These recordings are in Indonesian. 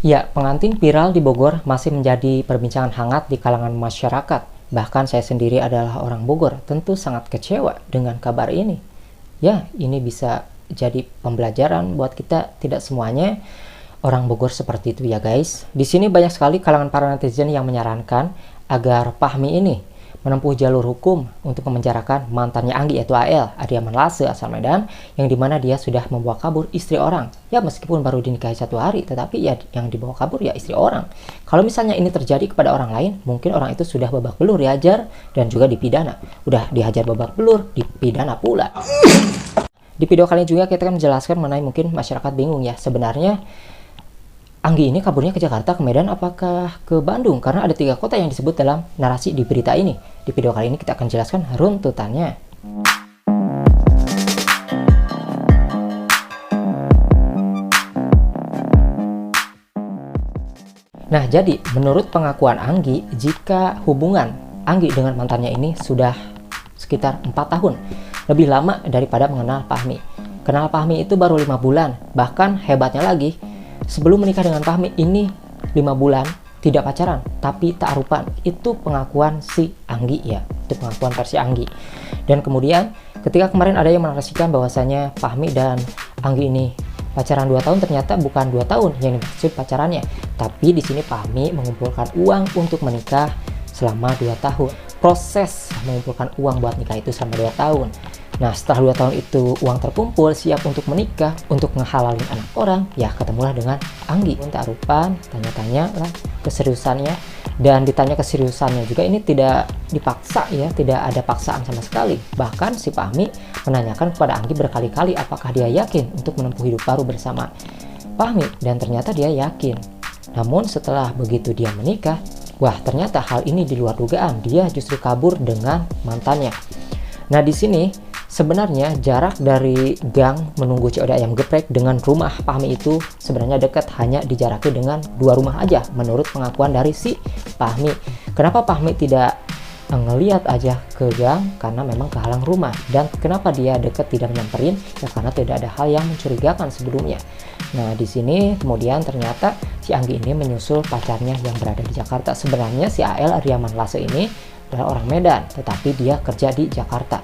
Ya, pengantin viral di Bogor masih menjadi perbincangan hangat di kalangan masyarakat. Bahkan saya sendiri adalah orang Bogor, tentu sangat kecewa dengan kabar ini. Ya, ini bisa jadi pembelajaran buat kita, tidak semuanya orang Bogor seperti itu ya guys. Di sini banyak sekali kalangan para netizen yang menyarankan agar Fahmi ini menempuh jalur hukum untuk memenjarakan mantannya Anggi, yaitu AL, Aryaman Lase asal Medan, yang dimana dia sudah membawa kabur istri orang. Ya, meskipun baru dinikahi 1 hari, tetapi ya yang dibawa kabur ya istri orang. Kalau misalnya ini terjadi kepada orang lain, mungkin orang itu sudah babak belur dihajar dan juga dipidana. Udah dihajar babak belur, dipidana pula. Di video kali ini juga kita akan menjelaskan mengenai, mungkin masyarakat bingung ya, sebenarnya Anggi ini kaburnya ke Jakarta, ke Medan, apakah ke Bandung? Karena ada 3 kota yang disebut dalam narasi di berita ini. Di video kali ini kita akan jelaskan runtutannya. Nah, jadi menurut pengakuan Anggi, jika hubungan Anggi dengan mantannya ini sudah sekitar 4 tahun, lebih lama daripada mengenal Fahmi. Kenal Fahmi itu baru 5 bulan, bahkan hebatnya lagi, sebelum menikah dengan Fahmi ini 5 bulan tidak pacaran, tapi ta'arupan. Itu pengakuan si Anggi ya, itu pengakuan versi Anggi. Dan kemudian ketika kemarin ada yang menarasikan bahwasanya Fahmi dan Anggi ini pacaran 2 tahun, ternyata bukan 2 tahun yang dimaksud pacarannya, tapi di sini Fahmi mengumpulkan uang untuk menikah selama 2 tahun. Proses mengumpulkan uang buat nikah itu selama 2 tahun. Nah, setelah 2 tahun itu uang terkumpul, siap untuk menikah, untuk ngehalalin anak orang, ya ketemulah dengan Anggi. Ta'arupan, tanya-tanya lah keseriusannya, dan ditanya keseriusannya juga ini tidak dipaksa ya, tidak ada paksaan sama sekali. Bahkan si Fahmi menanyakan kepada Anggi berkali-kali apakah dia yakin untuk menempuh hidup baru bersama Fahmi, dan ternyata dia yakin. Namun setelah begitu dia menikah, wah ternyata hal ini di luar dugaan, dia justru kabur dengan mantannya. Nah, di sini sebenarnya jarak dari gang menunggu COD ayam geprek dengan rumah Fahmi itu sebenarnya dekat, hanya dijaraki dengan 2 rumah aja menurut pengakuan dari si Fahmi. Kenapa Fahmi tidak ngeliat aja ke gang? Karena memang kehalang rumah. Dan kenapa dia dekat tidak nyamperin? Ya karena tidak ada hal yang mencurigakan sebelumnya. Nah, di sini kemudian ternyata si Anggi ini menyusul pacarnya yang berada di Jakarta. Sebenarnya si AL Aryaman Lase ini adalah orang Medan, tetapi dia kerja di Jakarta.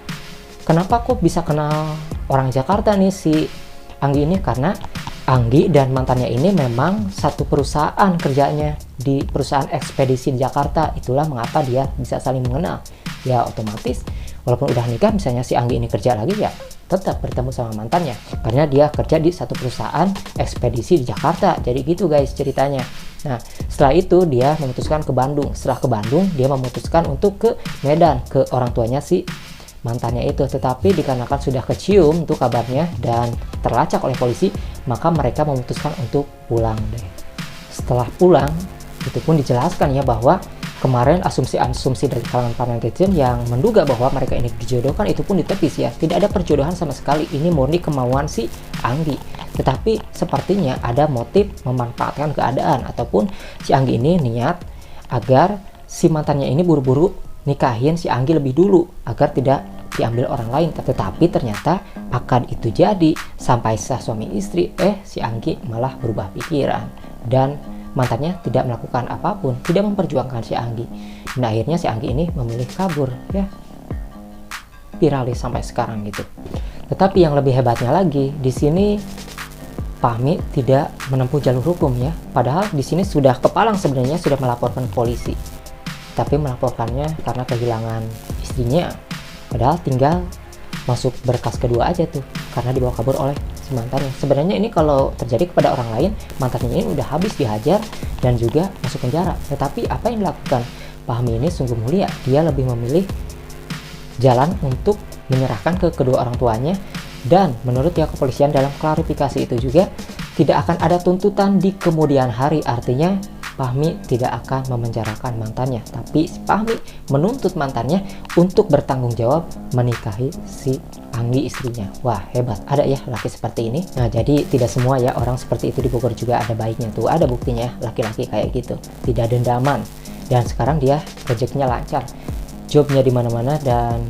Kenapa kok bisa kenal orang Jakarta nih si Anggi ini? Karena Anggi dan mantannya ini memang satu perusahaan kerjanya, di perusahaan ekspedisi di Jakarta. Itulah mengapa dia bisa saling mengenal. Ya otomatis walaupun udah nikah, misalnya si Anggi ini kerja lagi, ya tetap bertemu sama mantannya karena dia kerja di satu perusahaan ekspedisi di Jakarta. Jadi gitu guys ceritanya. Nah, setelah itu dia memutuskan ke Bandung. Setelah ke Bandung, dia memutuskan untuk ke Medan, ke orang tuanya si mantannya itu. Tetapi dikarenakan sudah kecium tuh kabarnya dan terlacak oleh polisi, maka mereka memutuskan untuk pulang deh. Setelah pulang, itu pun dijelaskan ya bahwa kemarin asumsi-asumsi dari kalangan para netizen yang menduga bahwa mereka ini dijodohkan itu pun ditepis ya. Tidak ada perjodohan sama sekali, ini murni kemauan si Anggi. Tetapi sepertinya ada motif memanfaatkan keadaan, ataupun si Anggi ini niat agar si mantannya ini buru-buru nikahin si Anggi lebih dulu agar tidak diambil orang lain. Tetapi ternyata akad itu jadi, sampai sah suami istri, si Anggi malah berubah pikiran dan mantannya tidak melakukan apapun, tidak memperjuangkan si Anggi. Dan akhirnya si Anggi ini memilih kabur ya, viralis sampai sekarang gitu. Tetapi yang lebih hebatnya lagi, di sini Fahmi tidak menempuh jalur hukum ya, padahal di sini sudah kepalang sebenarnya, sudah melaporkan polisi, tapi melaporkannya karena kehilangan istrinya. Padahal tinggal masuk berkas kedua aja tuh, karena dibawa kabur oleh si mantannya. Sebenarnya ini kalau terjadi kepada orang lain, mantannya ini udah habis dihajar dan juga masuk penjara. Tetapi apa yang dilakukan Fahmi ini sungguh mulia. Dia lebih memilih jalan untuk menyerahkan ke kedua orang tuanya. Dan menurut pihak kepolisian dalam klarifikasi itu juga, tidak akan ada tuntutan di kemudian hari. Artinya Fahmi tidak akan memenjarakan mantannya, tapi Fahmi menuntut mantannya untuk bertanggung jawab menikahi si Anggi istrinya. Wah hebat, ada ya laki seperti ini. Nah jadi tidak semua ya orang seperti itu di Bogor, juga ada baiknya tuh, ada buktinya laki-laki kayak gitu, tidak dendaman. Dan sekarang dia rezekinya lancar, jobnya di mana-mana, dan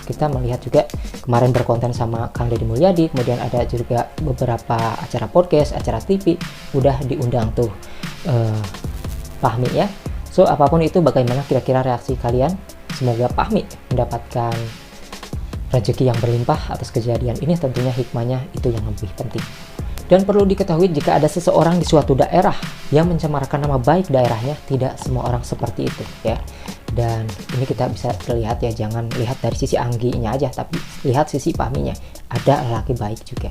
kita melihat juga kemarin berkonten sama Kang Deddy Mulyadi, kemudian ada juga beberapa acara podcast, acara TV, udah diundang tuh. eh, Fahmi ya. So apapun itu, bagaimana kira-kira reaksi kalian? Semoga Fahmi mendapatkan rezeki yang berlimpah atas kejadian ini. Tentunya hikmahnya itu yang lebih penting. Dan perlu diketahui, jika ada seseorang di suatu daerah yang mencemarkan nama baik daerahnya, tidak semua orang seperti itu ya. Dan ini kita bisa lihat ya, jangan lihat dari sisi Angginya aja, tapi lihat sisi Fahminya. Ada lelaki baik juga.